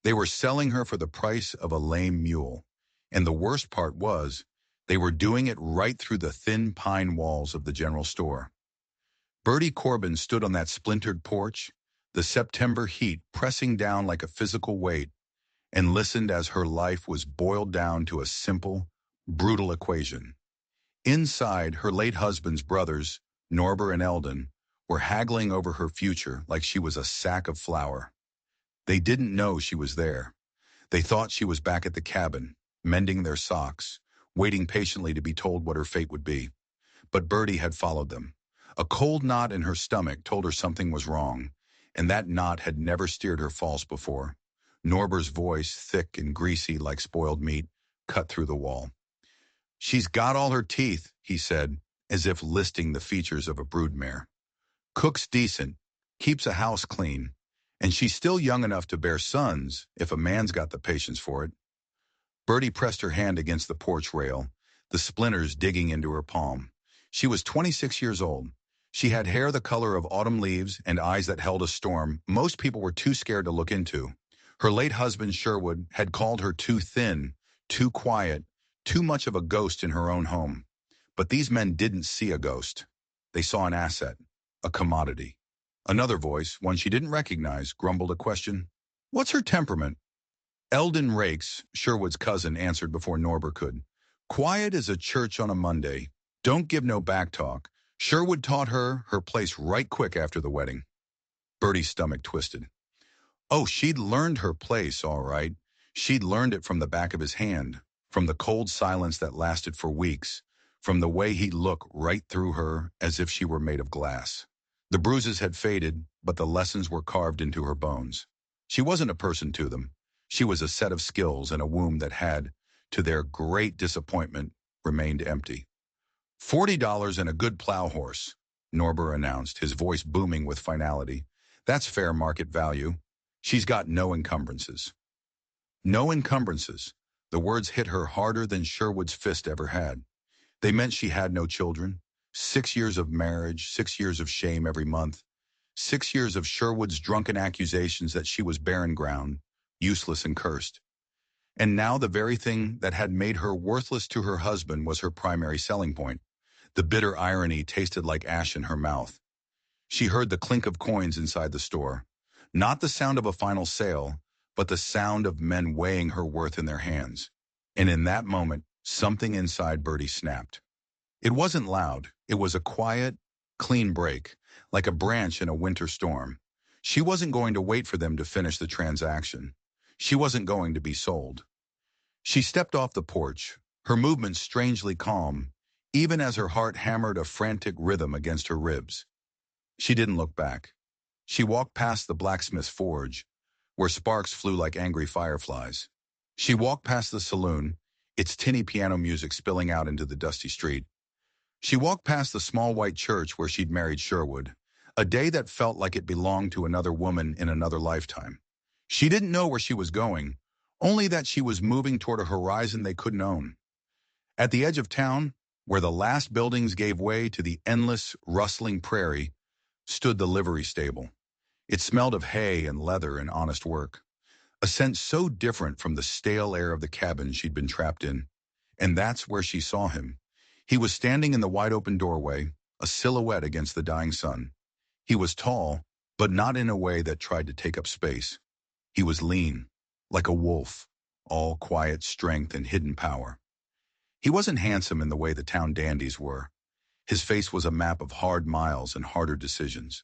They were selling her for the price of a lame mule. And the worst part was, they were doing it right through the thin pine walls of the general store. Bertie Corbin stood on that splintered porch, the September heat pressing down like a physical weight, and listened as her life was boiled down to a simple, brutal equation. Inside, her late husband's brothers, Norber and Eldon, were haggling over her future like she was a sack of flour. They didn't know she was there. They thought she was back at the cabin, mending their socks, waiting patiently to be told what her fate would be. But Bertie had followed them. A cold knot in her stomach told her something was wrong, and that knot had never steered her false before. Norber's voice, thick and greasy like spoiled meat, cut through the wall. "She's got all her teeth," he said, as if listing the features of a broodmare. "Cooks decent, keeps a house clean, and she's still young enough to bear sons if a man's got the patience for it." Bertie pressed her hand against the porch rail, the splinters digging into her palm. She was 26 years old. She had hair the color of autumn leaves and eyes that held a storm most people were too scared to look into. Her late husband, Sherwood, had called her too thin, too quiet, too much of a ghost in her own home. But these men didn't see a ghost. They saw an asset, a commodity. Another voice, one she didn't recognize, grumbled a question. "What's her temperament?" Eldon Rakes, Sherwood's cousin, answered before Norber could. "Quiet as a church on a Monday. Don't give no back talk. Sherwood taught her place right quick after the wedding." Bertie's stomach twisted. Oh, she'd learned her place, all right. She'd learned it from the back of his hand, from the cold silence that lasted for weeks, from the way he'd look right through her as if she were made of glass. The bruises had faded, but the lessons were carved into her bones. She wasn't a person to them. She was a set of skills and a womb that had, to their great disappointment, remained empty. $40 and a good plow horse, Norber announced, his voice booming with finality. That's fair market value. She's got no encumbrances. No encumbrances. The words hit her harder than Sherwood's fist ever had. They meant she had no children. 6 years of marriage, 6 years of shame every month. 6 years of Sherwood's drunken accusations that she was barren ground, useless and cursed. And now the very thing that had made her worthless to her husband was her primary selling point. The bitter irony tasted like ash in her mouth. She heard the clink of coins inside the store. Not the sound of a final sale, but the sound of men weighing her worth in their hands. And in that moment, something inside Bertie snapped. It wasn't loud. It was a quiet, clean break, like a branch in a winter storm. She wasn't going to wait for them to finish the transaction. She wasn't going to be sold. She stepped off the porch, her movements strangely calm, even as her heart hammered a frantic rhythm against her ribs. She didn't look back. She walked past the blacksmith's forge, where sparks flew like angry fireflies. She walked past the saloon, its tinny piano music spilling out into the dusty street. She walked past the small white church where she'd married Sherwood, a day that felt like it belonged to another woman in another lifetime. She didn't know where she was going, only that she was moving toward a horizon they couldn't own. At the edge of town, where the last buildings gave way to the endless, rustling prairie, stood the livery stable. It smelled of hay and leather and honest work, a scent so different from the stale air of the cabin she'd been trapped in. And that's where she saw him. He was standing in the wide-open doorway, a silhouette against the dying sun. He was tall, but not in a way that tried to take up space. He was lean, like a wolf, all quiet strength and hidden power. He wasn't handsome in the way the town dandies were. His face was a map of hard miles and harder decisions.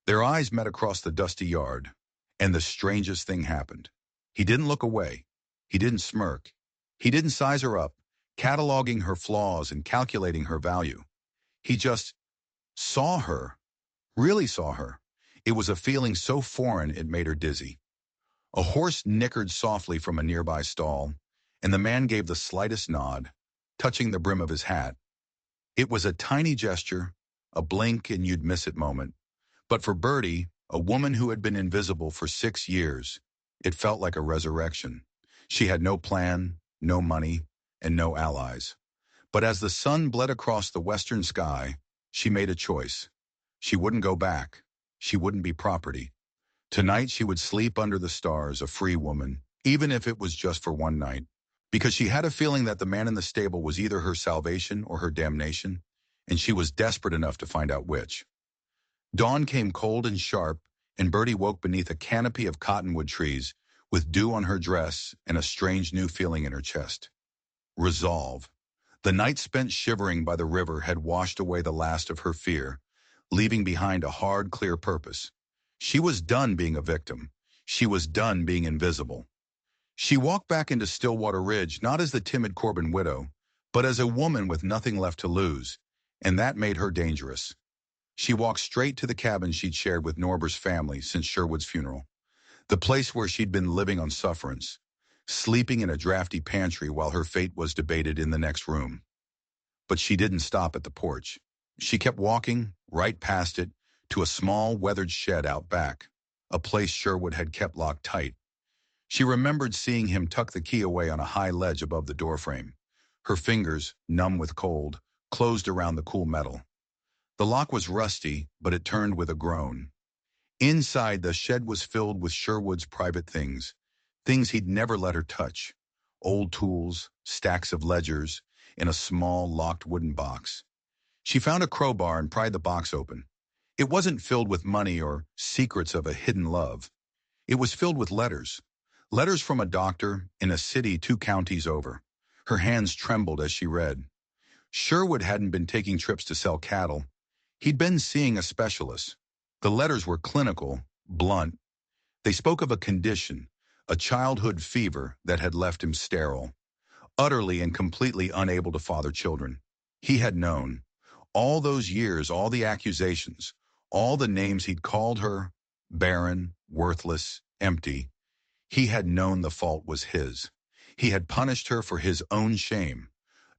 Their eyes met across the dusty yard, and the strangest thing happened. He didn't look away. He didn't smirk. He didn't size her up, cataloging her flaws and calculating her value. He just saw her, really saw her. It was a feeling so foreign it made her dizzy. A horse nickered softly from a nearby stall, and the man gave the slightest nod, touching the brim of his hat. It was a tiny gesture, a blink and you'd miss it moment. But for Bertie, a woman who had been invisible for 6 years, it felt like a resurrection. She had no plan, no money, and no allies. But as the sun bled across the western sky, she made a choice. She wouldn't go back. She wouldn't be property. Tonight she would sleep under the stars, a free woman, even if it was just for one night, because she had a feeling that the man in the stable was either her salvation or her damnation, and she was desperate enough to find out which. Dawn came cold and sharp, and Bertie woke beneath a canopy of cottonwood trees, with dew on her dress and a strange new feeling in her chest. Resolve. The night spent shivering by the river had washed away the last of her fear, leaving behind a hard, clear purpose. She was done being a victim. She was done being invisible. She walked back into Stillwater Ridge not as the timid Corbin widow, but as a woman with nothing left to lose, and that made her dangerous. She walked straight to the cabin she'd shared with Norber's family since Sherwood's funeral, the place where she'd been living on sufferance, sleeping in a drafty pantry while her fate was debated in the next room. But she didn't stop at the porch. She kept walking, right past it, to a small, weathered shed out back, a place Sherwood had kept locked tight. She remembered seeing him tuck the key away on a high ledge above the doorframe. Her fingers, numb with cold, closed around the cool metal. The lock was rusty, but it turned with a groan. Inside, the shed was filled with Sherwood's private things, things he'd never let her touch. Old tools, stacks of ledgers, in a small, locked wooden box. She found a crowbar and pried the box open. It wasn't filled with money or secrets of a hidden love. It was filled with letters. Letters from a doctor in a city 2 counties over. Her hands trembled as she read. Sherwood hadn't been taking trips to sell cattle. He'd been seeing a specialist. The letters were clinical, blunt. They spoke of a condition, a childhood fever that had left him sterile, utterly and completely unable to father children. He had known. All those years, all the accusations, all the names he'd called her, barren, worthless, empty. He had known the fault was his. He had punished her for his own shame.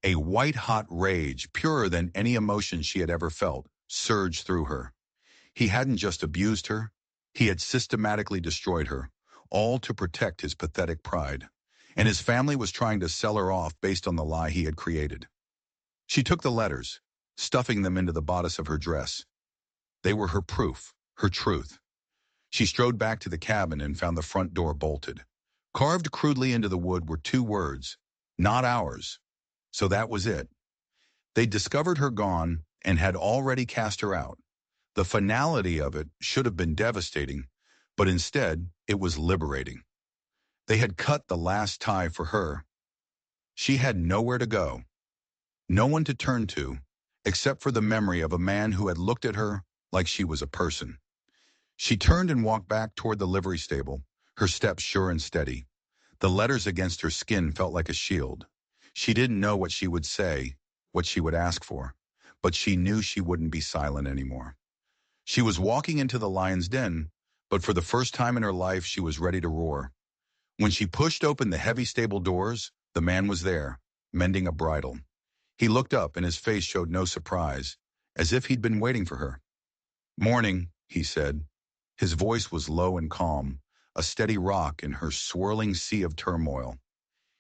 A white-hot rage, purer than any emotion she had ever felt, surged through her. He hadn't just abused her. He had systematically destroyed her, all to protect his pathetic pride. And his family was trying to sell her off based on the lie he had created. She took the letters, stuffing them into the bodice of her dress. They were her proof, her truth. She strode back to the cabin and found the front door bolted. Carved crudely into the wood were 2 words, "Not ours." So that was it. They'd discovered her gone and had already cast her out. The finality of it should have been devastating, but instead it was liberating. They had cut the last tie for her. She had nowhere to go, no one to turn to, except for the memory of a man who had looked at her like she was a person. She turned and walked back toward the livery stable, her steps sure and steady. The letters against her skin felt like a shield. She didn't know what she would say, what she would ask for, but she knew she wouldn't be silent anymore. She was walking into the lion's den, but for the first time in her life she was ready to roar. When she pushed open the heavy stable doors, the man was there, mending a bridle. He looked up and his face showed no surprise, as if he'd been waiting for her. "Morning," he said. His voice was low and calm, a steady rock in her swirling sea of turmoil.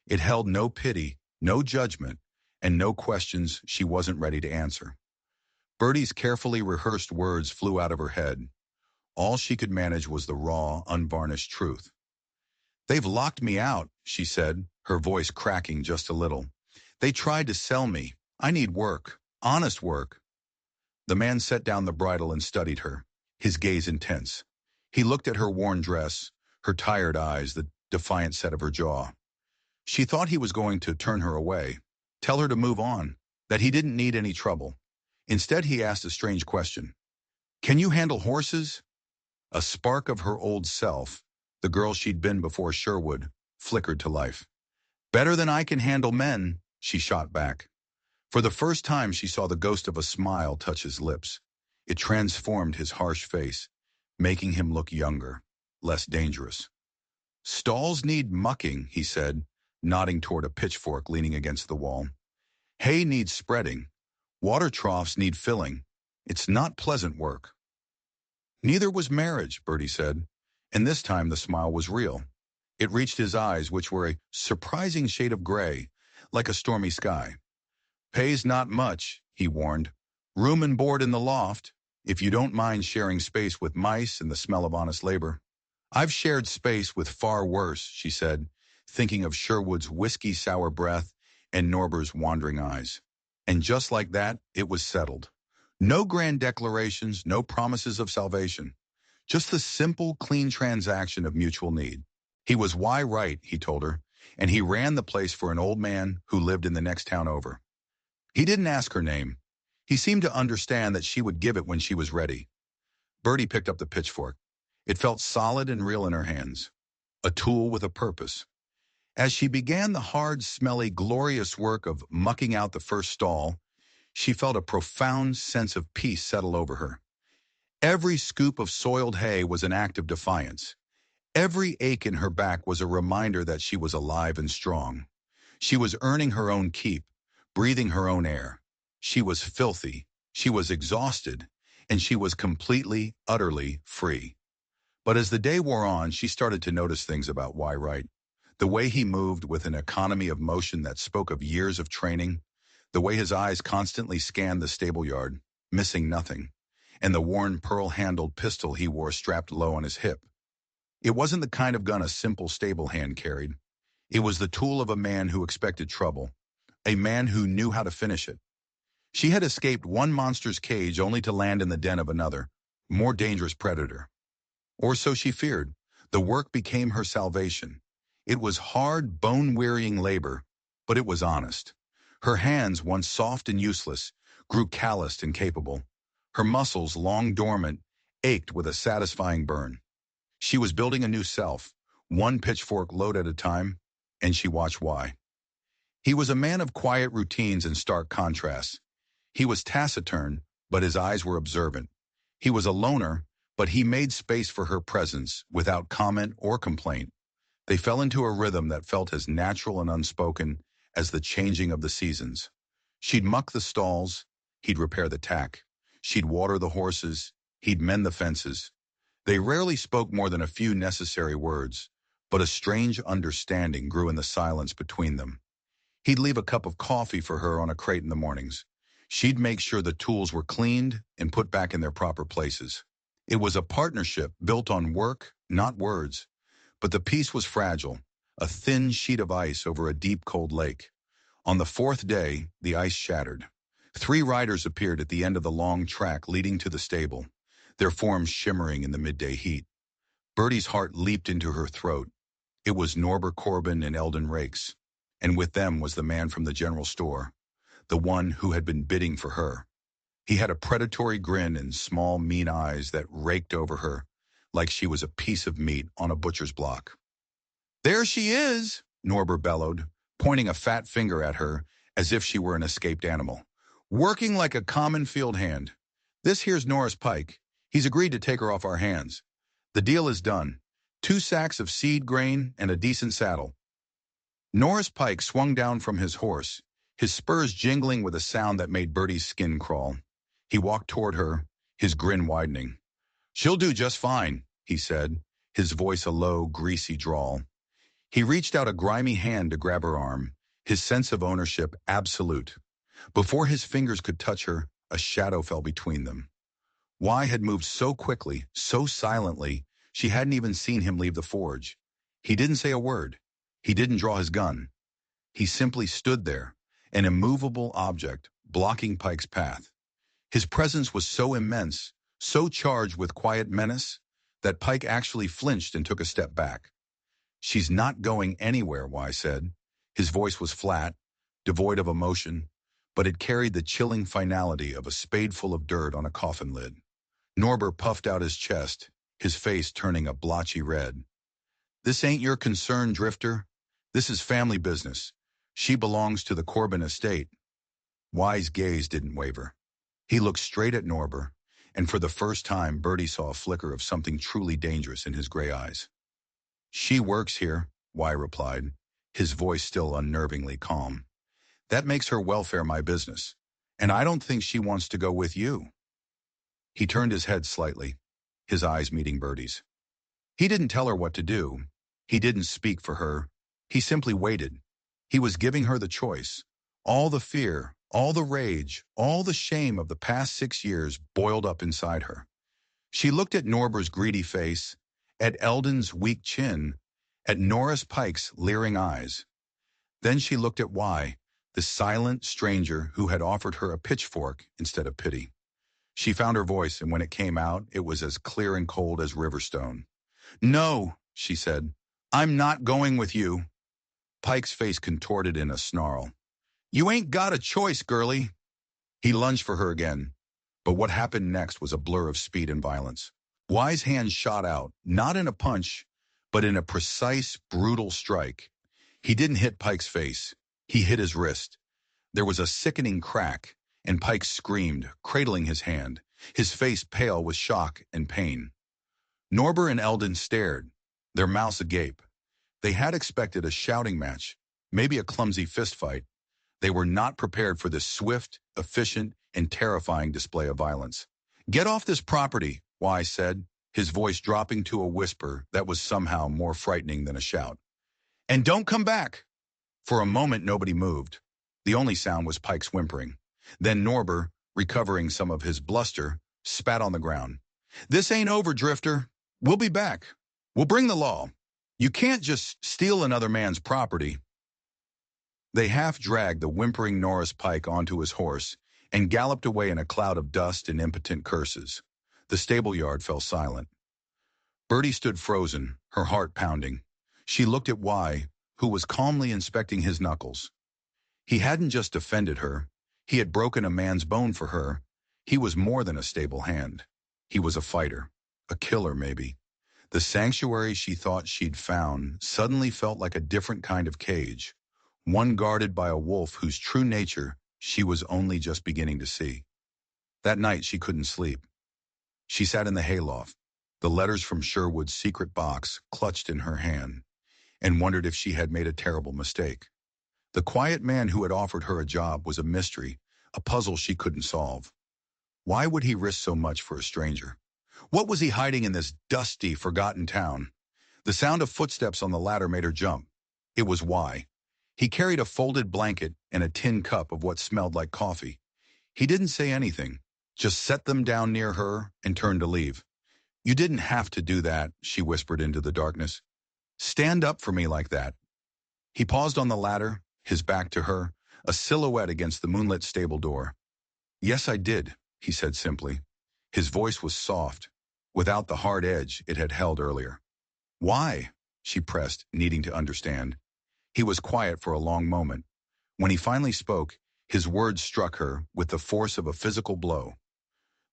It held no pity, no judgment, and no questions she wasn't ready to answer. Bertie's carefully rehearsed words flew out of her head. All she could manage was the raw, unvarnished truth. "They've locked me out," she said, her voice cracking just a little. "They tried to sell me. I need work, honest work." The man set down the bridle and studied her, his gaze intense. He looked at her worn dress, her tired eyes, the defiant set of her jaw. She thought he was going to turn her away, tell her to move on, that he didn't need any trouble. Instead, he asked a strange question. "Can you handle horses?" A spark of her old self, the girl she'd been before Sherwood, flickered to life. "Better than I can handle men," she shot back. For the first time, she saw the ghost of a smile touch his lips. It transformed his harsh face, making him look younger, less dangerous. "Stalls need mucking," he said, nodding toward a pitchfork leaning against the wall. "Hay needs spreading. Water troughs need filling. It's not pleasant work." "Neither was marriage," Bertie said, and this time the smile was real. It reached his eyes, which were a surprising shade of gray, like a stormy sky. "Pays not much," he warned. "Room and board in the loft, if you don't mind sharing space with mice and the smell of honest labor." I've shared space with far worse, she said, thinking of Sherwood's whiskey-sour breath and Norber's wandering eyes. And just like that, it was settled. No grand declarations, no promises of salvation. Just the simple, clean transaction of mutual need. He was right, he told her, and he ran the place for an old man who lived in the next town over. He didn't ask her name. He seemed to understand that she would give it when she was ready. Bertie picked up the pitchfork. It felt solid and real in her hands. A tool with a purpose. As she began the hard, smelly, glorious work of mucking out the first stall, she felt a profound sense of peace settle over her. Every scoop of soiled hay was an act of defiance. Every ache in her back was a reminder that she was alive and strong. She was earning her own keep, breathing her own air. She was filthy, she was exhausted, and she was completely, utterly free. But as the day wore on, she started to notice things about Wright. The way he moved with an economy of motion that spoke of years of training, the way his eyes constantly scanned the stable yard, missing nothing, and the worn pearl-handled pistol he wore strapped low on his hip. It wasn't the kind of gun a simple stable hand carried. It was the tool of a man who expected trouble, a man who knew how to finish it. She had escaped one monster's cage only to land in the den of another, more dangerous predator. Or so she feared. The work became her salvation. It was hard, bone-wearying labor, but it was honest. Her hands, once soft and useless, grew calloused and capable. Her muscles, long dormant, ached with a satisfying burn. She was building a new self, one pitchfork load at a time, and she watched why. He was a man of quiet routines and stark contrasts. He was taciturn, but his eyes were observant. He was a loner, but he made space for her presence without comment or complaint. They fell into a rhythm that felt as natural and unspoken as the changing of the seasons. She'd muck the stalls, he'd repair the tack. She'd water the horses, he'd mend the fences. They rarely spoke more than a few necessary words, but a strange understanding grew in the silence between them. He'd leave a cup of coffee for her on a crate in the mornings. She'd make sure the tools were cleaned and put back in their proper places. It was a partnership built on work, not words. But the peace was fragile, a thin sheet of ice over a deep, cold lake. On the fourth day, the ice shattered. 3 riders appeared at the end of the long track leading to the stable, their forms shimmering in the midday heat. Bertie's heart leaped into her throat. It was Norbert Corbin and Eldon Rakes, and with them was the man from the general store, the one who had been bidding for her. He had a predatory grin and small, mean eyes that raked over her like she was a piece of meat on a butcher's block. "There she is," Norbert bellowed, pointing a fat finger at her as if she were an escaped animal. "Working like a common field hand. This here's Norris Pike. He's agreed to take her off our hands. The deal is done. 2 sacks of seed grain and a decent saddle." Norris Pike swung down from his horse, his spurs jingling with a sound that made Bertie's skin crawl. He walked toward her, his grin widening. "She'll do just fine," he said, his voice a low, greasy drawl. He reached out a grimy hand to grab her arm, his sense of ownership absolute. Before his fingers could touch her, a shadow fell between them. Y had moved so quickly, so silently, she hadn't even seen him leave the forge. He didn't say a word. He didn't draw his gun. He simply stood there, an immovable object, blocking Pike's path. His presence was so immense, so charged with quiet menace, that Pike actually flinched and took a step back. "She's not going anywhere," Y said. His voice was flat, devoid of emotion, but it carried the chilling finality of a spadeful of dirt on a coffin lid. Norbert puffed out his chest, his face turning a blotchy red. "This ain't your concern, Drifter. This is family business. She belongs to the Corbin estate." Y's gaze didn't waver. He looked straight at Norbert, and for the first time Bertie saw a flicker of something truly dangerous in his gray eyes. "She works here," Y replied, his voice still unnervingly calm. "That makes her welfare my business, and I don't think she wants to go with you." He turned his head slightly, his eyes meeting Bertie's. He didn't tell her what to do. He didn't speak for her. He simply waited. He was giving her the choice. All the fear, all the rage, all the shame of the past 6 years boiled up inside her. She looked at Norbert's greedy face, at Eldon's weak chin, at Norris Pike's leering eyes. Then she looked at Y, the silent stranger who had offered her a pitchfork instead of pity. She found her voice, and when it came out, it was as clear and cold as Riverstone. "No," she said. "I'm not going with you." Pike's face contorted in a snarl. "You ain't got a choice, girlie." He lunged for her again, but what happened next was a blur of speed and violence. Y's hand shot out, not in a punch, but in a precise, brutal strike. He didn't hit Pike's face. He hit his wrist. There was a sickening crack, and Pike screamed, cradling his hand, his face pale with shock and pain. Norber and Eldon stared, their mouths agape. They had expected a shouting match, maybe a clumsy fistfight. They were not prepared for this swift, efficient, and terrifying display of violence. "Get off this property," Y said, his voice dropping to a whisper that was somehow more frightening than a shout. "And don't come back." For a moment, nobody moved. The only sound was Pike's whimpering. Then Norber, recovering some of his bluster, spat on the ground. "This ain't over, Drifter. We'll be back. We'll bring the law. You can't just steal another man's property." They half-dragged the whimpering Norris Pike onto his horse and galloped away in a cloud of dust and impotent curses. The stable yard fell silent. Bertie stood frozen, her heart pounding. She looked at Y, who was calmly inspecting his knuckles. He hadn't just defended her. He had broken a man's bone for her. He was more than a stable hand. He was a fighter. A killer, maybe. The sanctuary she thought she'd found suddenly felt like a different kind of cage, one guarded by a wolf whose true nature she was only just beginning to see. That night she couldn't sleep. She sat in the hayloft, the letters from Sherwood's secret box clutched in her hand, and wondered if she had made a terrible mistake. The quiet man who had offered her a job was a mystery, a puzzle she couldn't solve. Why would he risk so much for a stranger? What was he hiding in this dusty, forgotten town? The sound of footsteps on the ladder made her jump. It was Y. He carried a folded blanket and a tin cup of what smelled like coffee. He didn't say anything, just set them down near her and turned to leave. "You didn't have to do that," she whispered into the darkness. "Stand up for me like that." He paused on the ladder, his back to her, a silhouette against the moonlit stable door. "Yes, I did," he said simply. His voice was soft, without the hard edge it had held earlier. "Why?" she pressed, needing to understand. He was quiet for a long moment. When he finally spoke, his words struck her with the force of a physical blow.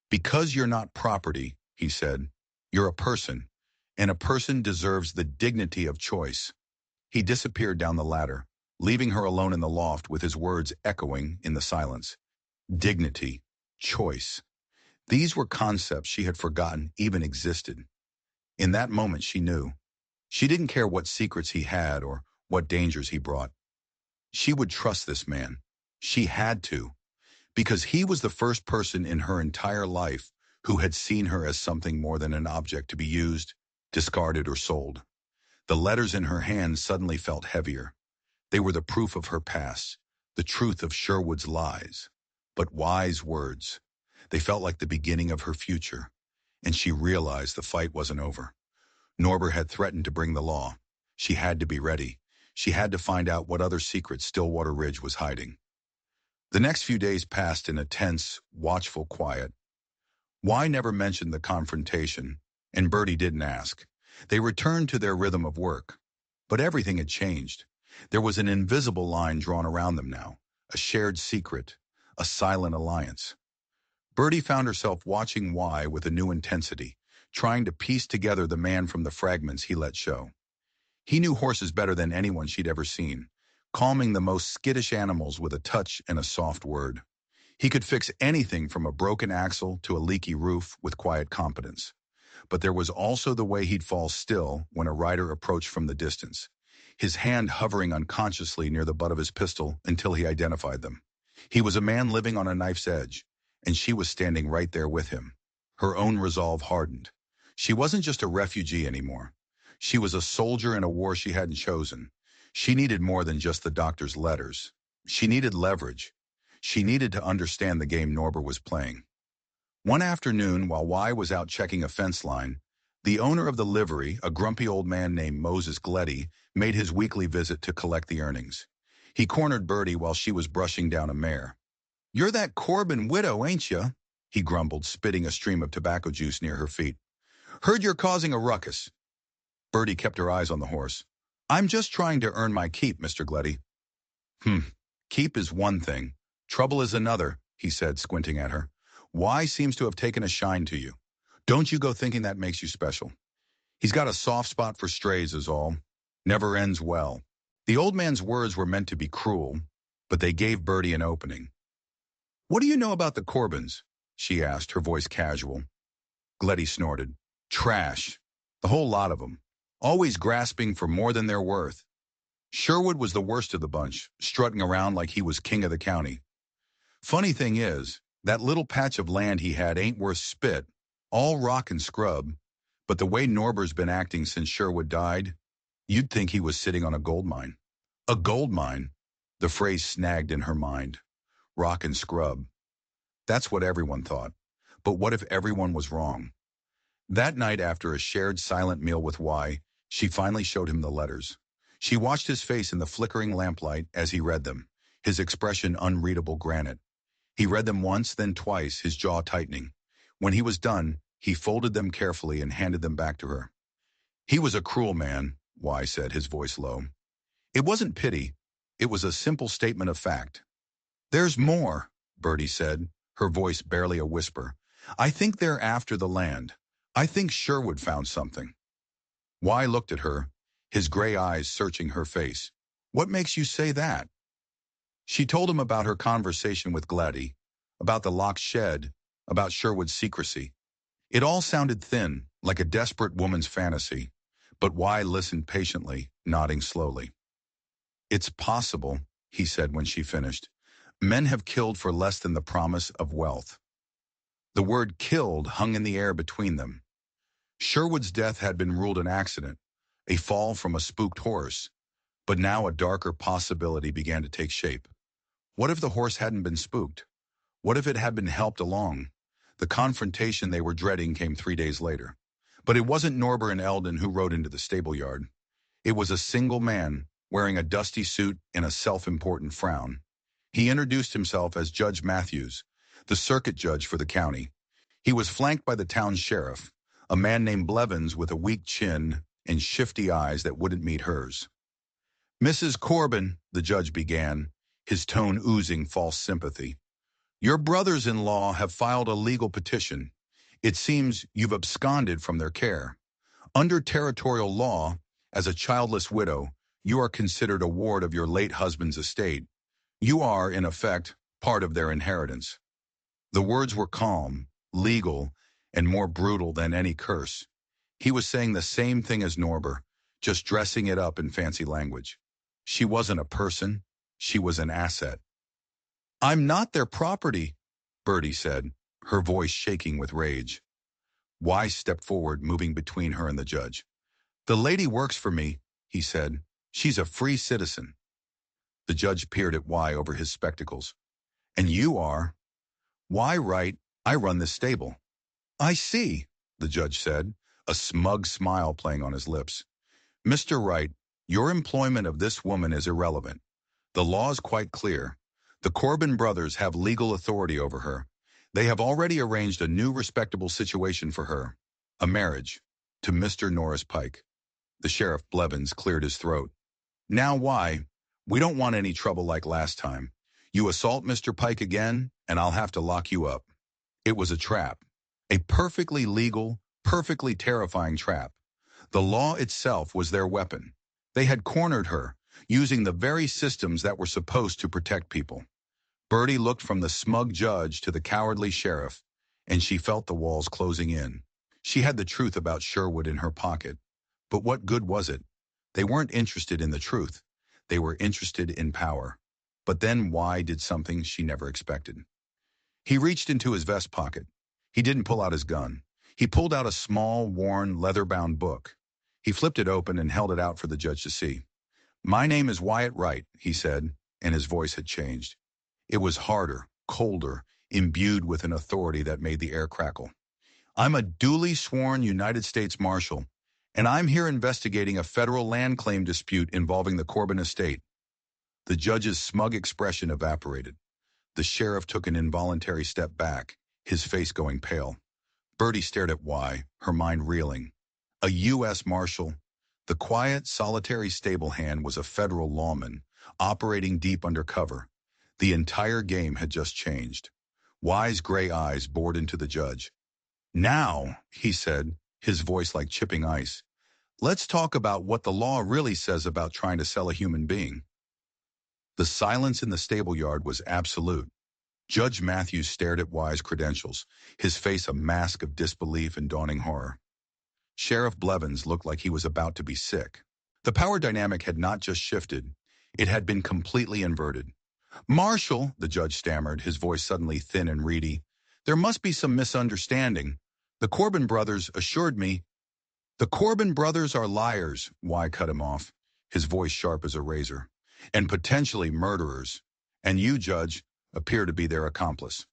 "Because you're not property," he said. "You're a person, and a person deserves the dignity of choice." He disappeared down the ladder, leaving her alone in the loft with his words echoing in the silence. Dignity, choice. These were concepts she had forgotten even existed. In that moment she knew. She didn't care what secrets he had or what dangers he brought. She would trust this man. She had to, because he was the first person in her entire life who had seen her as something more than an object to be used, discarded, or sold. The letters in her hand suddenly felt heavier. They were the proof of her past, the truth of Sherwood's lies. But wise words. They felt like the beginning of her future, and she realized the fight wasn't over. Norber had threatened to bring the law. She had to be ready. She had to find out what other secrets Stillwater Ridge was hiding. The next few days passed in a tense, watchful quiet. Y never mentioned the confrontation, and Bertie didn't ask. They returned to their rhythm of work. But everything had changed. There was an invisible line drawn around them now, a shared secret, a silent alliance. Bertie found herself watching Y with a new intensity, trying to piece together the man from the fragments he let show. He knew horses better than anyone she'd ever seen, calming the most skittish animals with a touch and a soft word. He could fix anything from a broken axle to a leaky roof with quiet competence. But there was also the way he'd fall still when a rider approached from the distance, his hand hovering unconsciously near the butt of his pistol until he identified them. He was a man living on a knife's edge, and she was standing right there with him. Her own resolve hardened. She wasn't just a refugee anymore. She was a soldier in a war she hadn't chosen. She needed more than just the doctor's letters. She needed leverage. She needed to understand the game Norber was playing. One afternoon, while Y was out checking a fence line, The owner of the livery, a grumpy old man named Moses Gleddy, made his weekly visit to collect the earnings. He cornered Bertie while she was brushing down a mare. "You're that Corbin widow, ain't you?" he grumbled, spitting a stream of tobacco juice near her feet. "Heard you're causing a ruckus." Bertie kept her eyes on the horse. "I'm just trying to earn my keep, Mr. Gleddy." Keep is one thing. Trouble is another," he said, squinting at her. "Y seems to have taken a shine to you. Don't you go thinking that makes you special. He's got a soft spot for strays is all. Never ends well." The old man's words were meant to be cruel, but they gave Bertie an opening. "What do you know about the Corbins?" she asked, her voice casual. Gleddy snorted. "Trash. The whole lot of 'em. Always grasping for more than they're worth. Sherwood was the worst of the bunch, strutting around like he was king of the county. Funny thing is, that little patch of land he had ain't worth spit, all rock and scrub, but the way Norber's been acting since Sherwood died, you'd think he was sitting on a gold mine." A gold mine? The phrase snagged in her mind. Rock and scrub. That's what everyone thought. But what if everyone was wrong? That night, after a shared silent meal with Y, she finally showed him the letters. She watched his face in the flickering lamplight as he read them, his expression unreadable granite. He read them once, then twice, his jaw tightening. When he was done, he folded them carefully and handed them back to her. "He was a cruel man," Y said, his voice low. "It wasn't pity. It was a simple statement of fact." "There's more," Bertie said, her voice barely a whisper. "I think they're after the land. I think Sherwood found something." Y looked at her, his gray eyes searching her face. "What makes you say that?" She told him about her conversation with Gladdy, about the locked shed, about Sherwood's secrecy. It all sounded thin, like a desperate woman's fantasy, but Y listened patiently, nodding slowly. "It's possible," he said when she finished. "Men have killed for less than the promise of wealth." The word "killed" hung in the air between them. Sherwood's death had been ruled an accident, a fall from a spooked horse, but now a darker possibility began to take shape. What if the horse hadn't been spooked? What if it had been helped along? The confrontation they were dreading came 3 days later. But it wasn't Norber and Eldon who rode into the stable yard. It was a single man, wearing a dusty suit and a self-important frown. He introduced himself as Judge Matthews, the circuit judge for the county. He was flanked by the town sheriff, a man named Blevins with a weak chin and shifty eyes that wouldn't meet hers. "Mrs. Corbin," the judge began, his tone oozing false sympathy, "your brothers-in-law have filed a legal petition. It seems you've absconded from their care. Under territorial law, as a childless widow, you are considered a ward of your late husband's estate. You are, in effect, part of their inheritance." The words were calm, legal, and more brutal than any curse. He was saying the same thing as Norber, just dressing it up in fancy language. She wasn't a person. She was an asset. "I'm not their property," Bertie said, her voice shaking with rage. Y stepped forward, moving between her and the judge. "The lady works for me," he said. "She's a free citizen." The judge peered at Y over his spectacles. "And you are?" "Why, right, I run this stable." "I see," the judge said, a smug smile playing on his lips. "Mr. Wright, your employment of this woman is irrelevant. The law is quite clear. The Corbin brothers have legal authority over her. They have already arranged a new respectable situation for her, a marriage, to Mr. Norris Pike." The sheriff Blevins cleared his throat. "Now why? We don't want any trouble like last time. You assault Mr. Pike again, and I'll have to lock you up." It was a trap. A perfectly legal, perfectly terrifying trap. The law itself was their weapon. They had cornered her, using the very systems that were supposed to protect people. Bertie looked from the smug judge to the cowardly sheriff, and she felt the walls closing in. She had the truth about Sherwood in her pocket. But what good was it? They weren't interested in the truth. They were interested in power. But then Y did something she never expected. He reached into his vest pocket. He didn't pull out his gun. He pulled out a small, worn, leather-bound book. He flipped it open and held it out for the judge to see. "My name is Wyatt Wright," he said, and his voice had changed. It was harder, colder, imbued with an authority that made the air crackle. I'm a duly sworn United States Marshal, and I'm here investigating a federal land claim dispute involving the Corbin estate. The judge's smug expression evaporated. The sheriff took an involuntary step back, his face going pale. Bertie stared at Y, her mind reeling. A U.S. Marshal. The quiet, solitary stable hand was a federal lawman, operating deep undercover. The entire game had just changed. Y's gray eyes bored into the judge. Now, he said, his voice like chipping ice, let's talk about what the law really says about trying to sell a human being. The silence in the stable yard was absolute. Judge Matthews stared at Y's credentials, his face a mask of disbelief and dawning horror. Sheriff Blevins looked like he was about to be sick. The power dynamic had not just shifted, it had been completely inverted. Marshal, the judge stammered, his voice suddenly thin and reedy, there must be some misunderstanding. The Corbin brothers assured me. The Corbin brothers are liars, Y cut him off, his voice sharp as a razor, and potentially murderers. And you, Judge, appear to be their accomplice.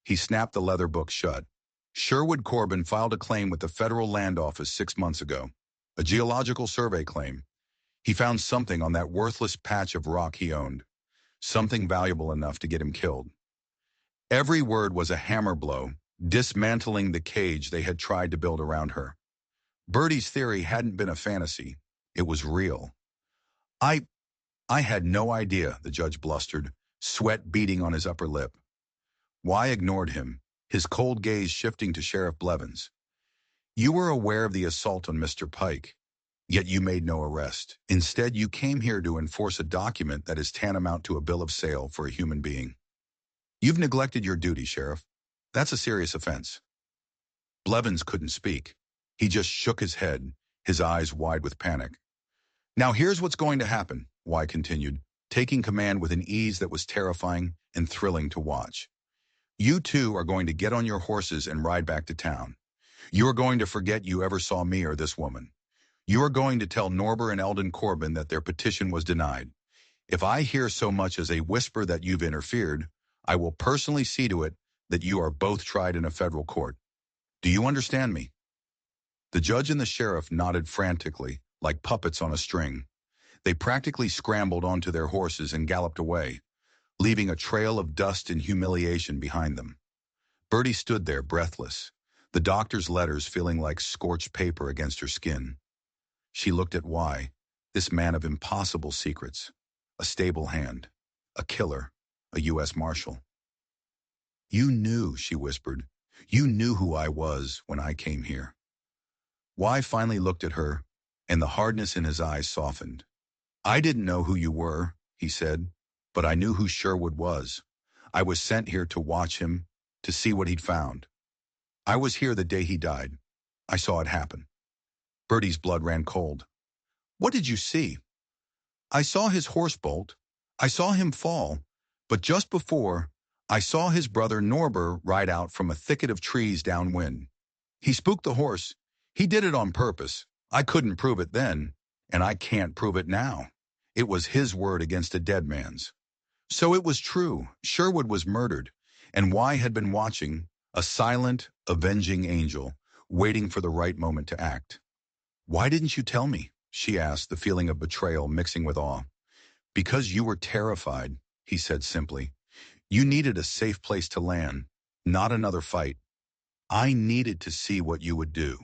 He snapped the leather book shut. Sherwood Corbin filed a claim with the Federal Land Office 6 months ago, a geological survey claim. He found something on that worthless patch of rock he owned, something valuable enough to get him killed. Every word was a hammer blow, dismantling the cage they had tried to build around her. Bertie's theory hadn't been a fantasy. It was real. I had no idea, the judge blustered, sweat beading on his upper lip. Y ignored him, his cold gaze shifting to Sheriff Blevins. You were aware of the assault on Mr. Pike, yet you made no arrest. Instead, you came here to enforce a document that is tantamount to a bill of sale for a human being. You've neglected your duty, Sheriff. That's a serious offense. Blevins couldn't speak. He just shook his head, his eyes wide with panic. Now here's what's going to happen, Y continued, taking command with an ease that was terrifying and thrilling to watch. You two are going to get on your horses and ride back to town. You are going to forget you ever saw me or this woman. You are going to tell Norber and Eldon Corbin that their petition was denied. If I hear so much as a whisper that you've interfered, I will personally see to it that you are both tried in a federal court. Do you understand me? The judge and the sheriff nodded frantically, like puppets on a string. They practically scrambled onto their horses and galloped away, leaving a trail of dust and humiliation behind them. Bertie stood there breathless, the doctor's letters feeling like scorched paper against her skin. She looked at Y, this man of impossible secrets, a stable hand, a killer, a U.S. Marshal. You knew, she whispered. You knew who I was when I came here. Y finally looked at her, and the hardness in his eyes softened. I didn't know who you were, he said, but I knew who Sherwood was. I was sent here to watch him, to see what he'd found. I was here the day he died. I saw it happen. Bertie's blood ran cold. What did you see? I saw his horse bolt. I saw him fall. But just before, I saw his brother Norber ride out from a thicket of trees downwind. He spooked the horse. He did it on purpose. I couldn't prove it then, and I can't prove it now. It was his word against a dead man's. So it was true. Sherwood was murdered, and Y had been watching, a silent, avenging angel, waiting for the right moment to act. Why didn't you tell me? She asked, the feeling of betrayal mixing with awe. Because you were terrified, he said simply. You needed a safe place to land, not another fight. I needed to see what you would do.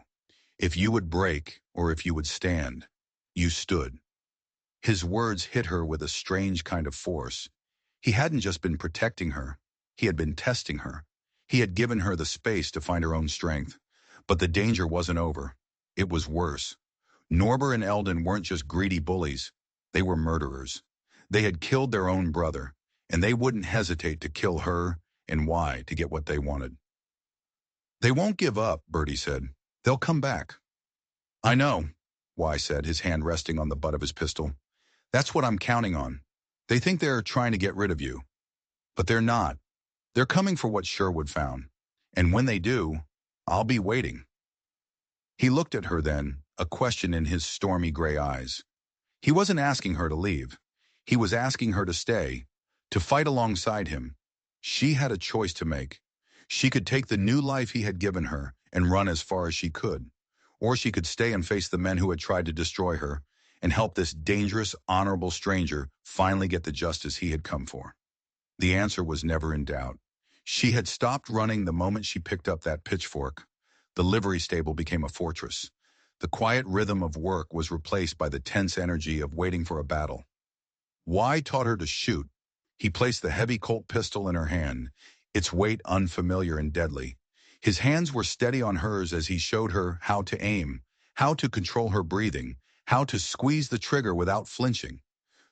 If you would break, or if you would stand. You stood. His words hit her with a strange kind of force. He hadn't just been protecting her. He had been testing her. He had given her the space to find her own strength. But the danger wasn't over. It was worse. Norber and Eldon weren't just greedy bullies. They were murderers. They had killed their own brother, and they wouldn't hesitate to kill her and Y to get what they wanted. They won't give up, Bertie said. They'll come back. I know, Y said, his hand resting on the butt of his pistol. That's what I'm counting on. They think they're trying to get rid of you. But they're not. They're coming for what Sherwood found. And when they do, I'll be waiting. He looked at her then, a question in his stormy gray eyes. He wasn't asking her to leave. He was asking her to stay, to fight alongside him. She had a choice to make. She could take the new life he had given her and run as far as she could. Or she could stay and face the men who had tried to destroy her and help this dangerous, honorable stranger finally get the justice he had come for. The answer was never in doubt. She had stopped running the moment she picked up that pitchfork. The livery stable became a fortress. The quiet rhythm of work was replaced by the tense energy of waiting for a battle. Y taught her to shoot. He placed the heavy Colt pistol in her hand, its weight unfamiliar and deadly. His hands were steady on hers as he showed her how to aim, how to control her breathing, how to squeeze the trigger without flinching.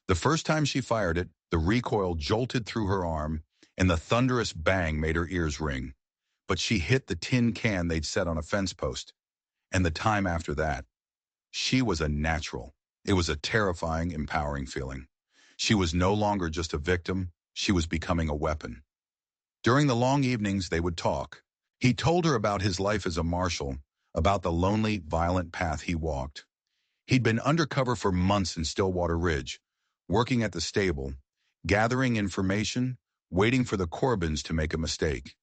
The first time she fired it, the recoil jolted through her arm, and the thunderous bang made her ears ring. But she hit the tin can they'd set on a fence post. And the time after that, she was a natural. It was a terrifying, empowering feeling. She was no longer just a victim, she was becoming a weapon. During the long evenings, they would talk. He told her about his life as a marshal, about the lonely, violent path he walked. He'd been undercover for months in Stillwater Ridge, working at the stable, gathering information, waiting for the Corbins to make a mistake.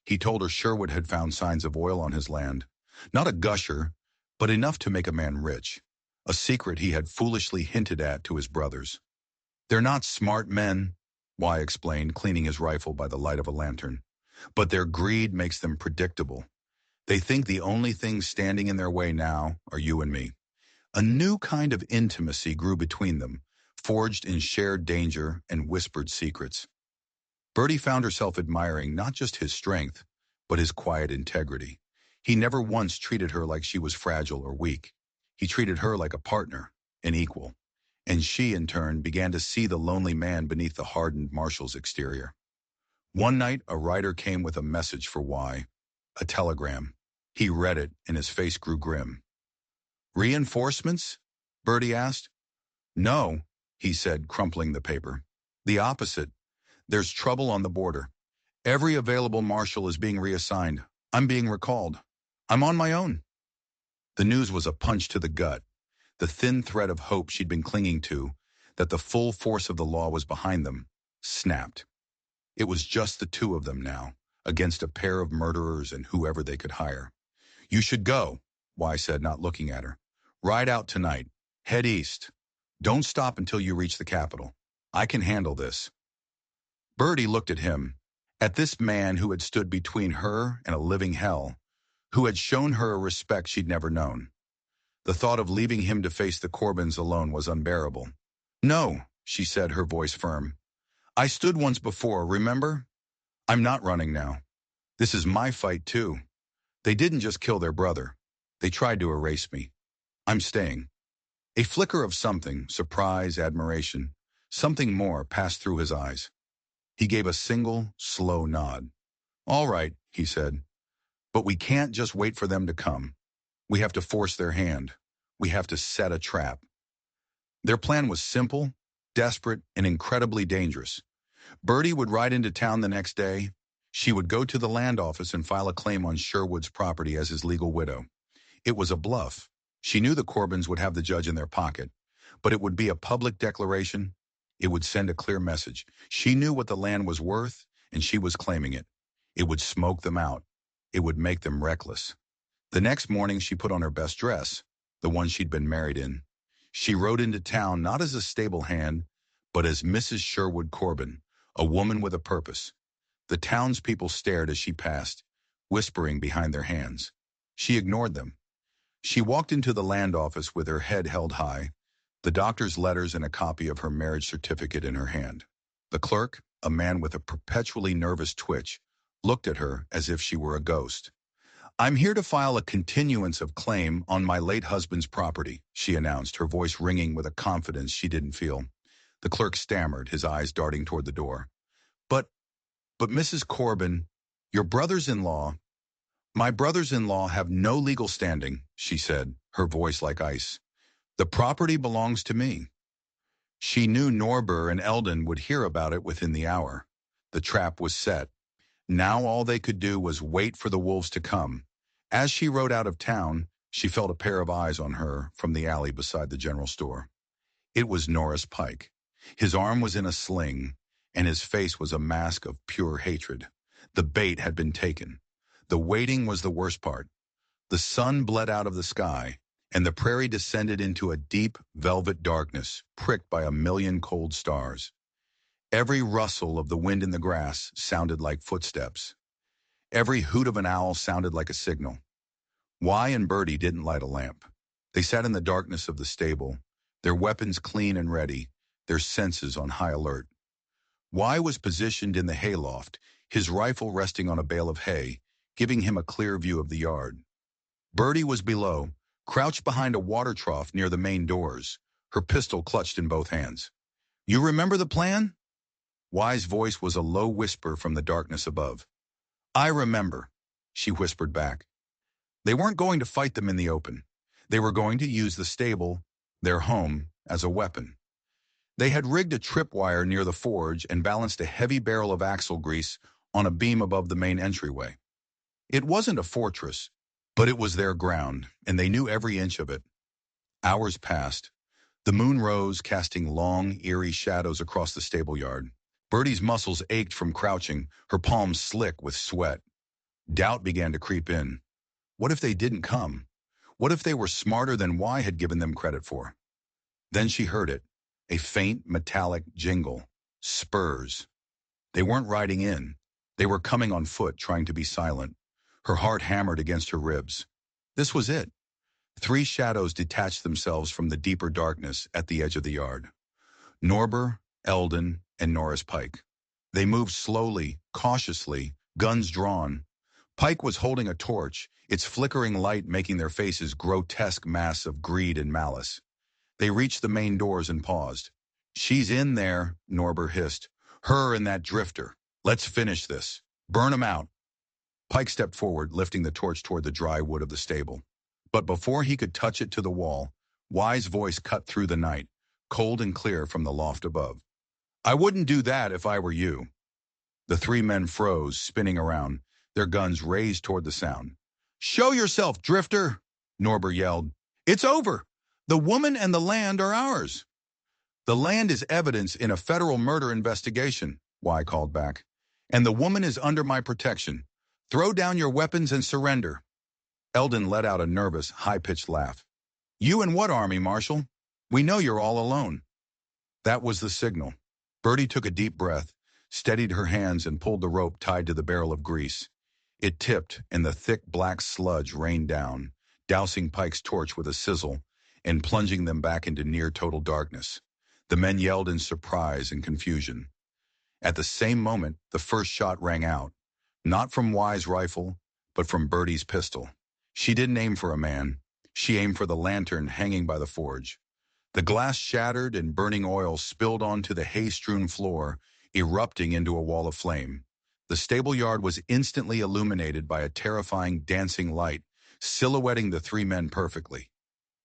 He told her Sherwood had found signs of oil on his land. Not a gusher, but enough to make a man rich. A secret he had foolishly hinted at to his brothers. They're not smart men, Y explained, cleaning his rifle by the light of a lantern. But their greed makes them predictable. They think the only things standing in their way now are you and me. A new kind of intimacy grew between them, forged in shared danger and whispered secrets. Bertie found herself admiring not just his strength, but his quiet integrity. He never once treated her like she was fragile or weak. He treated her like a partner, an equal. And she, in turn, began to see the lonely man beneath the hardened marshal's exterior. One night, a writer came with a message for Y, a telegram. He read it, and his face grew grim. "Reinforcements?" Bertie asked. "No," he said, crumpling the paper. "The opposite. There's trouble on the border. Every available marshal is being reassigned. I'm being recalled. I'm on my own." The news was a punch to the gut. The thin thread of hope she'd been clinging to, that the full force of the law was behind them, snapped. It was just the two of them now, against a pair of murderers and whoever they could hire. "You should go," Y said, not looking at her. "Ride out tonight. Head east. Don't stop until you reach the capital. I can handle this." Bertie looked at him, at this man who had stood between her and a living hell, who had shown her a respect she'd never known. The thought of leaving him to face the Corbins alone was unbearable. "No," she said, her voice firm. "I stood once before, remember? I'm not running now. This is my fight, too. They didn't just kill their brother. They tried to erase me. I'm staying." A flicker of something, surprise, admiration, something more passed through his eyes. He gave a single, slow nod. "All right," he said. "But we can't just wait for them to come. We have to force their hand. We have to set a trap." Their plan was simple, desperate, and incredibly dangerous. Bertie would ride into town the next day. She would go to the land office and file a claim on Sherwood's property as his legal widow. It was a bluff. She knew the Corbins would have the judge in their pocket, but it would be a public declaration. It would send a clear message. She knew what the land was worth, and she was claiming it. It would smoke them out. It would make them reckless. The next morning, she put on her best dress, the one she'd been married in. She rode into town not as a stable hand, but as Mrs. Sherwood Corbin, a woman with a purpose. The townspeople stared as she passed, whispering behind their hands. She ignored them. She walked into the land office with her head held high, the doctor's letters and a copy of her marriage certificate in her hand. The clerk, a man with a perpetually nervous twitch, looked at her as if she were a ghost. "I'm here to file a continuance of claim on my late husband's property," she announced, her voice ringing with a confidence she didn't feel. The clerk stammered, his eyes darting toward the door. But Mrs. Corbin, your brothers-in-law—" "My brothers-in-law have no legal standing," she said, her voice like ice. "The property belongs to me." She knew Norbert and Eldon would hear about it within the hour. The trap was set. Now all they could do was wait for the wolves to come. As she rode out of town, she felt a pair of eyes on her from the alley beside the general store. It was Norris Pike. His arm was in a sling, and his face was a mask of pure hatred. The bait had been taken. The waiting was the worst part. The sun bled out of the sky, and the prairie descended into a deep velvet darkness, pricked by a million cold stars. Every rustle of the wind in the grass sounded like footsteps. Every hoot of an owl sounded like a signal. Y and Bertie didn't light a lamp. They sat in the darkness of the stable, their weapons clean and ready, their senses on high alert. Y was positioned in the hayloft, his rifle resting on a bale of hay, giving him a clear view of the yard. Bertie was below, crouched behind a water trough near the main doors, her pistol clutched in both hands. "You remember the plan?" Y's voice was a low whisper from the darkness above. "I remember," she whispered back. They weren't going to fight them in the open. They were going to use the stable, their home, as a weapon. They had rigged a tripwire near the forge and balanced a heavy barrel of axle grease on a beam above the main entryway. It wasn't a fortress, but it was their ground, and they knew every inch of it. Hours passed. The moon rose, casting long, eerie shadows across the stable yard. Bertie's muscles ached from crouching, her palms slick with sweat. Doubt began to creep in. What if they didn't come? What if they were smarter than Y had given them credit for? Then she heard it, a faint, metallic jingle. Spurs. They weren't riding in. They were coming on foot, trying to be silent. Her heart hammered against her ribs. This was it. 3 shadows detached themselves from the deeper darkness at the edge of the yard. Norber, Eldon, and Norris Pike. They moved slowly, cautiously, guns drawn. Pike was holding a torch, its flickering light making their faces grotesque masks of greed and malice. They reached the main doors and paused. "She's in there," Norber hissed. "Her and that drifter. Let's finish this. Burn 'em out." Pike stepped forward, lifting the torch toward the dry wood of the stable. But before he could touch it to the wall, Y's voice cut through the night, cold and clear from the loft above. "I wouldn't do that if I were you." The 3 men froze, spinning around, their guns raised toward the sound. "Show yourself, drifter!" Norber yelled. "It's over! The woman and the land are ours." "The land is evidence in a federal murder investigation," Y called back. "And the woman is under my protection. Throw down your weapons and surrender." Eldon let out a nervous, high-pitched laugh. "You and what army, Marshal? We know you're all alone." That was the signal. Bertie took a deep breath, steadied her hands, and pulled the rope tied to the barrel of grease. It tipped, and the thick black sludge rained down, dousing Pike's torch with a sizzle and plunging them back into near-total darkness. The men yelled in surprise and confusion. At the same moment, the first shot rang out, not from Y's rifle, but from Bertie's pistol. She didn't aim for a man. She aimed for the lantern hanging by the forge. The glass shattered and burning oil spilled onto the hay-strewn floor, erupting into a wall of flame. The stable yard was instantly illuminated by a terrifying dancing light, silhouetting the 3 men perfectly.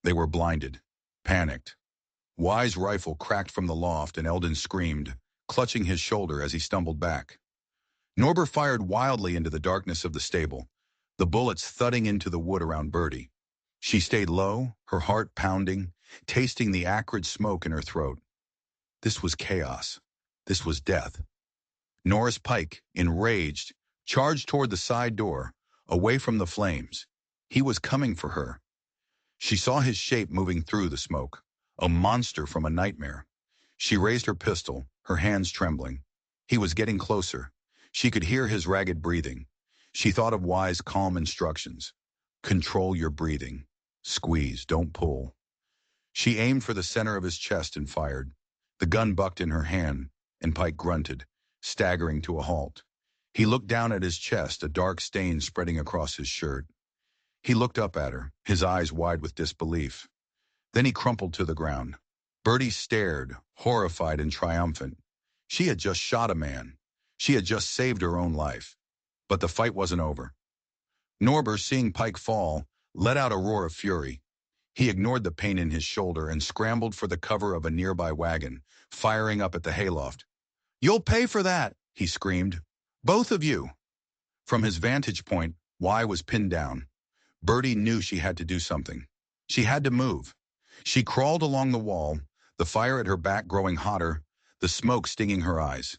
They were blinded, panicked. Y's rifle cracked from the loft and Eldon screamed, clutching his shoulder as he stumbled back. Norber fired wildly into the darkness of the stable, the bullets thudding into the wood around Bertie. She stayed low, her heart pounding, tasting the acrid smoke in her throat. This was chaos. This was death. Norris Pike, enraged, charged toward the side door, away from the flames. He was coming for her. She saw his shape moving through the smoke, a monster from a nightmare. She raised her pistol, her hands trembling. He was getting closer. She could hear his ragged breathing. She thought of Y's calm instructions. Control your breathing. Squeeze, don't pull. She aimed for the center of his chest and fired. The gun bucked in her hand, and Pike grunted, staggering to a halt. He looked down at his chest, a dark stain spreading across his shirt. He looked up at her, his eyes wide with disbelief. Then he crumpled to the ground. Bertie stared, horrified and triumphant. She had just shot a man. She had just saved her own life. But the fight wasn't over. Norber, seeing Pike fall, let out a roar of fury. He ignored the pain in his shoulder and scrambled for the cover of a nearby wagon, firing up at the hayloft. "You'll pay for that," he screamed. "Both of you." From his vantage point, Y was pinned down. Bertie knew she had to do something. She had to move. She crawled along the wall, the fire at her back growing hotter, the smoke stinging her eyes.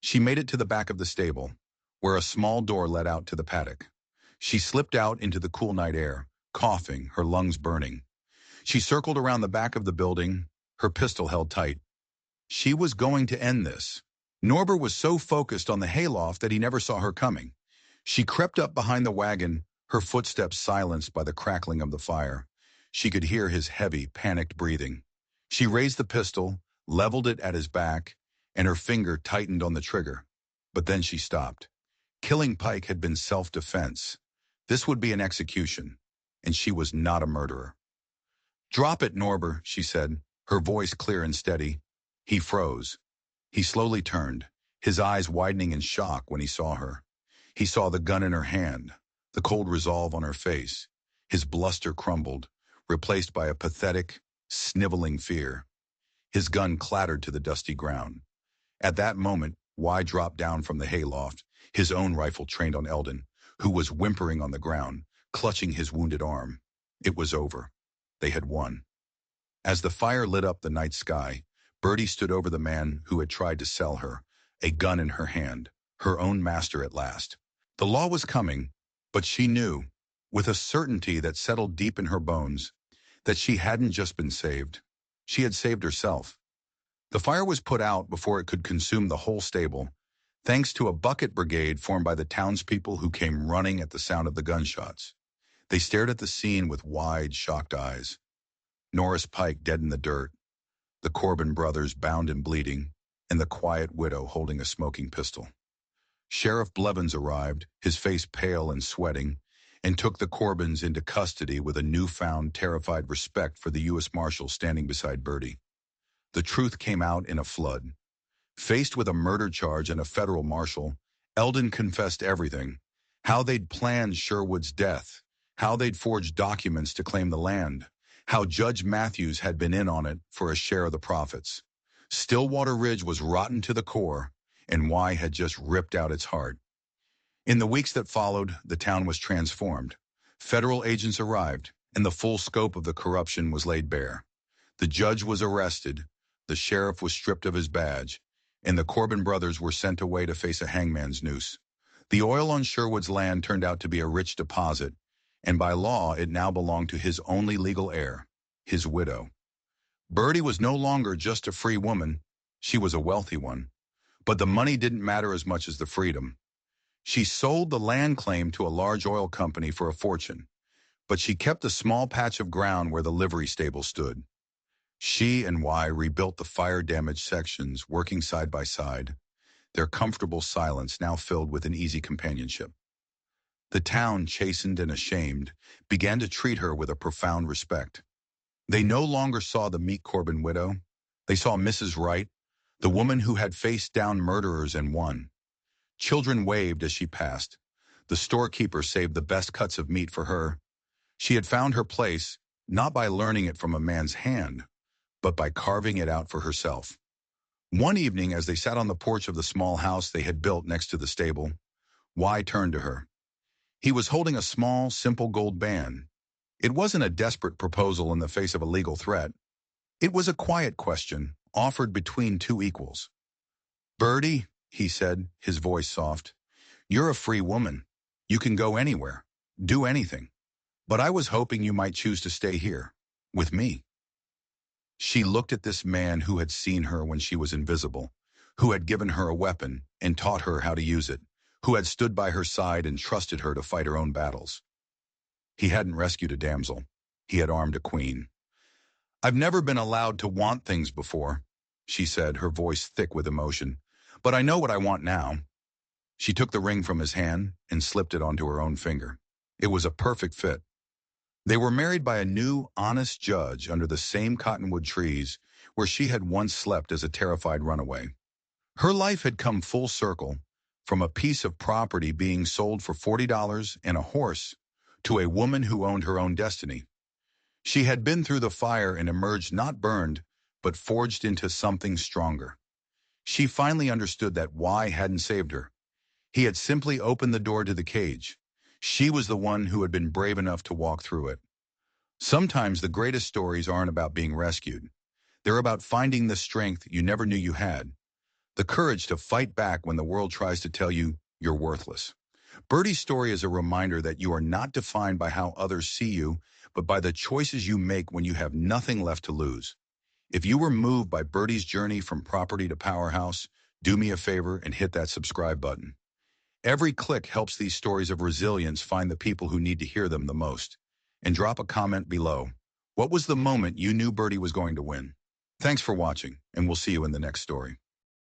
She made it to the back of the stable, where a small door led out to the paddock. She slipped out into the cool night air, coughing, her lungs burning. She circled around the back of the building, her pistol held tight. She was going to end this. Norbert was so focused on the hayloft that he never saw her coming. She crept up behind the wagon, her footsteps silenced by the crackling of the fire. She could hear his heavy, panicked breathing. She raised the pistol, leveled it at his back, and her finger tightened on the trigger. But then she stopped. Killing Pike had been self-defense. This would be an execution, and she was not a murderer. "Drop it, Norbert," she said, her voice clear and steady. He froze. He slowly turned, his eyes widening in shock when he saw her. He saw the gun in her hand, the cold resolve on her face. His bluster crumbled, replaced by a pathetic, sniveling fear. His gun clattered to the dusty ground. At that moment, Y dropped down from the hayloft, his own rifle trained on Eldon, who was whimpering on the ground, clutching his wounded arm. It was over. They had won. As the fire lit up the night sky, Bertie stood over the man who had tried to sell her, a gun in her hand, her own master at last. The law was coming, but she knew, with a certainty that settled deep in her bones, that she hadn't just been saved. She had saved herself. The fire was put out before it could consume the whole stable, thanks to a bucket brigade formed by the townspeople who came running at the sound of the gunshots. They stared at the scene with wide, shocked eyes. Norris Pike dead in the dirt, the Corbin brothers bound and bleeding, and the quiet widow holding a smoking pistol. Sheriff Blevins arrived, his face pale and sweating, and took the Corbins into custody with a newfound terrified respect for the U.S. Marshal standing beside Bertie. The truth came out in a flood. Faced with a murder charge and a federal marshal, Eldon confessed everything: how they'd planned Sherwood's death, how they'd forged documents to claim the land, how Judge Matthews had been in on it for a share of the profits. Stillwater Ridge was rotten to the core, and Y had just ripped out its heart. In the weeks that followed, the town was transformed. Federal agents arrived, and the full scope of the corruption was laid bare. The judge was arrested, the sheriff was stripped of his badge, and the Corbin brothers were sent away to face a hangman's noose. The oil on Sherwood's land turned out to be a rich deposit, and by law it now belonged to his only legal heir, his widow. Bertie was no longer just a free woman, she was a wealthy one. But the money didn't matter as much as the freedom. She sold the land claim to a large oil company for a fortune, but she kept a small patch of ground where the livery stable stood. She and Y rebuilt the fire-damaged sections, working side by side, their comfortable silence now filled with an easy companionship. The town, chastened and ashamed, began to treat her with a profound respect. They no longer saw the meek Corbin widow. They saw Mrs. Wright, the woman who had faced down murderers and won. Children waved as she passed. The storekeeper saved the best cuts of meat for her. She had found her place, not by learning it from a man's hand, but by carving it out for herself. One evening, as they sat on the porch of the small house they had built next to the stable, Y turned to her. He was holding a small, simple gold band. It wasn't a desperate proposal in the face of a legal threat. It was a quiet question, offered between two equals. "Bertie," he said, his voice soft, "you're a free woman. You can go anywhere, do anything. But I was hoping you might choose to stay here, with me." She looked at this man who had seen her when she was invisible, who had given her a weapon and taught her how to use it, who had stood by her side and trusted her to fight her own battles. He hadn't rescued a damsel. He had armed a queen. "I've never been allowed to want things before," she said, her voice thick with emotion. "But I know what I want now." She took the ring from his hand and slipped it onto her own finger. It was a perfect fit. They were married by a new, honest judge under the same cottonwood trees where she had once slept as a terrified runaway. Her life had come full circle, from a piece of property being sold for $40 and a horse to a woman who owned her own destiny. She had been through the fire and emerged not burned, but forged into something stronger. She finally understood that Y hadn't saved her. He had simply opened the door to the cage. She was the one who had been brave enough to walk through it. Sometimes the greatest stories aren't about being rescued. They're about finding the strength you never knew you had, the courage to fight back when the world tries to tell you you're worthless. Birdie's story is a reminder that you are not defined by how others see you, but by the choices you make when you have nothing left to lose. If you were moved by Birdie's journey from property to powerhouse, do me a favor and hit that subscribe button. Every click helps these stories of resilience find the people who need to hear them the most. And drop a comment below. What was the moment you knew Birdie was going to win? Thanks for watching, and we'll see you in the next story.